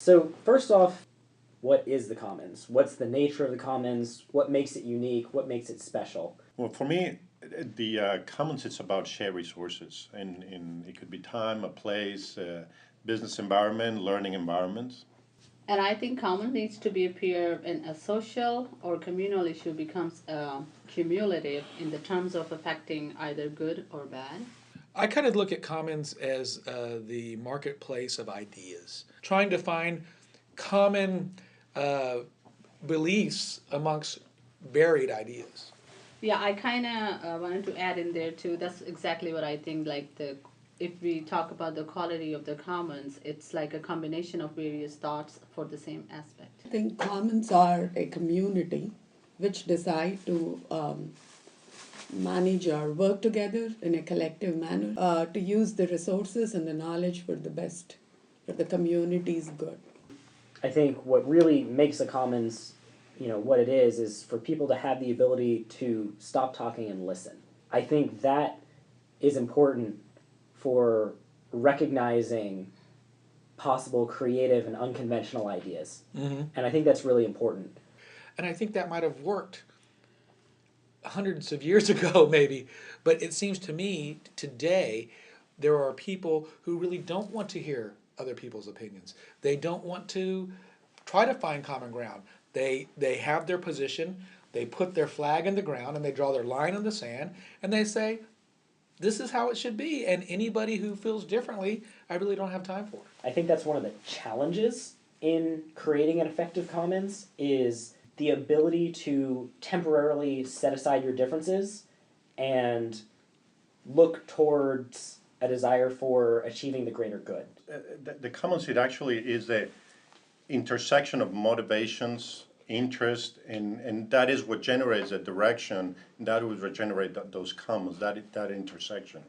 So first off, what is the commons? What's the nature of the commons? What makes it unique? What makes it special? Well, for me, the commons, it's about shared resources, and it could be time, a place, business environment, learning environments. And I think common needs to be appear in a social or communal issue becomes cumulative in the terms of affecting either good or bad. I kind of look at commons as the marketplace of ideas, trying to find common uh, beliefs amongst varied ideas. Yeah, I kind of wanted to add in there too. That's exactly what I think. Like if we talk about the quality of the commons, it's like a combination of various thoughts for the same aspect. I think commons are a community which decide to manage or work together in a collective manner to use the resources and the knowledge for the best, for the community's good. I think what really makes a commons, what it is for people to have the ability to stop talking and listen. I think that is important for recognizing possible creative and unconventional ideas. Mm-hmm. And I think that's really important. And I think that might have worked hundreds of years ago, maybe. But it seems to me today there are people who really don't want to hear other people's opinions. They don't want to try to find common ground. They have their position, they put their flag in the ground, and they draw their line in the sand, and they say, this is how it should be, and anybody who feels differently, I really don't have time for. I think that's one of the challenges in creating an effective commons is the ability to temporarily set aside your differences and look towards a desire for achieving the greater good. The commons, it actually is the intersection of motivations, interest, and that is what generates a direction. That would generate those commons, that intersection.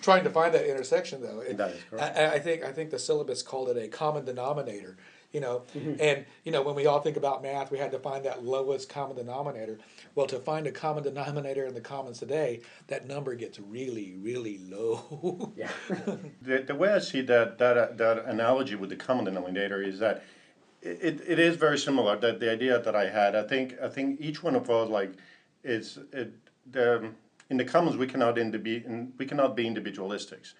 Trying to find that intersection, though. That is correct. I think the syllabus called it a common denominator. Mm-hmm. And when we all think about math, we had to find that lowest common denominator. Well, to find a common denominator in the commons today, that number gets really, really low. Yeah. The way I see that analogy with the common denominator is that it is very similar. That the idea that I had, I think each one of us in the commons we cannot be individualistics,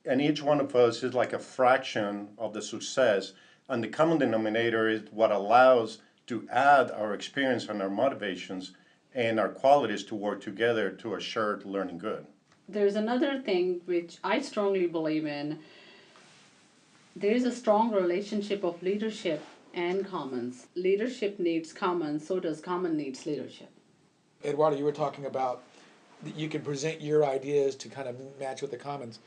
and each one of us is like a fraction of the success, and the common denominator is what allows to add our experience and our motivations and our qualities to work together to a shared learning good. There's another thing which I strongly believe in. There is a strong relationship of leadership and commons. Leadership needs commons, so does common needs leadership. Eduardo, you were talking about that you can present your ideas to kind of match with the commons.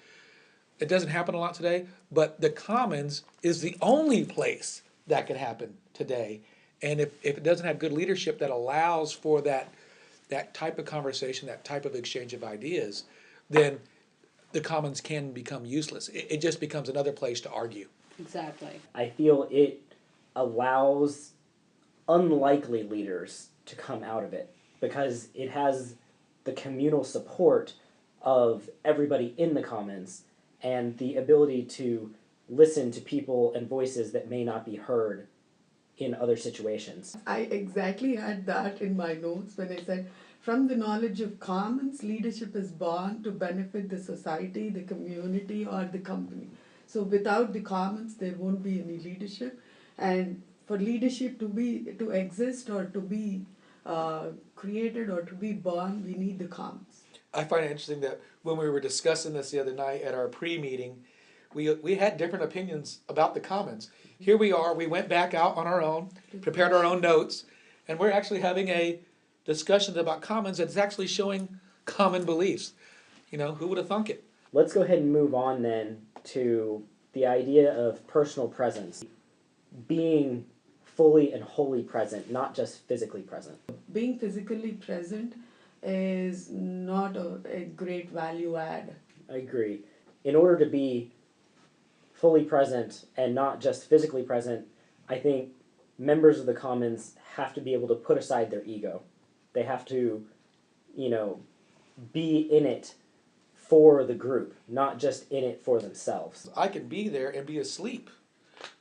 It doesn't happen a lot today, but the commons is the only place that could happen today. And if it doesn't have good leadership that allows for that type of conversation, that type of exchange of ideas, then the commons can become useless. It just becomes another place to argue. Exactly. I feel it allows unlikely leaders to come out of it because it has the communal support of everybody in the commons and the ability to listen to people and voices that may not be heard in other situations. I exactly had that in my notes when I said, from the knowledge of commons, leadership is born to benefit the society, the community, or the company. So without the commons, there won't be any leadership. And for leadership to exist or to be created or to be born, we need the commons. I find it interesting that when we were discussing this the other night at our pre-meeting, we had different opinions about the commons. Here we are, we went back out on our own, prepared our own notes, and we're actually having a discussion about commons that's actually showing common beliefs. Who would have thunk it? Let's go ahead and move on then to the idea of personal presence. Being fully and wholly present, not just physically present. Being physically present is not a great value add. I agree. In order to be fully present and not just physically present, I think members of the commons have to be able to put aside their ego. They have to, be in it for the group, not just in it for themselves. I can be there and be asleep.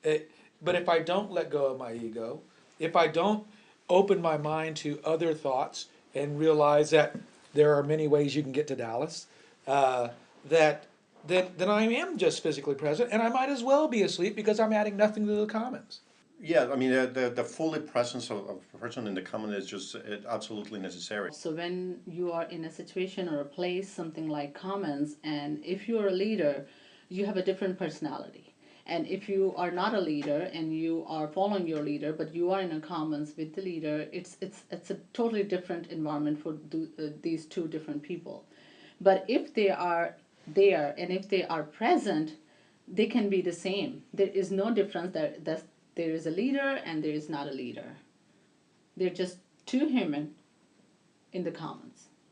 But if I don't let go of my ego, if I don't open my mind to other thoughts and realize that there are many ways you can get to Dallas, uh, that then I am just physically present, and I might as well be asleep because I'm adding nothing to the commons. Yeah, I mean, the fully presence of a person in the common is just absolutely necessary. So when you are in a situation or a place, something like commons, and if you're a leader, you have a different personality. And if you are not a leader and you are following your leader, but you are in a commons with the leader, it's a totally different environment for these two different people. But if they are there and if they are present, they can be the same. There is no difference that there is a leader and there is not a leader. They're just two human in the commons.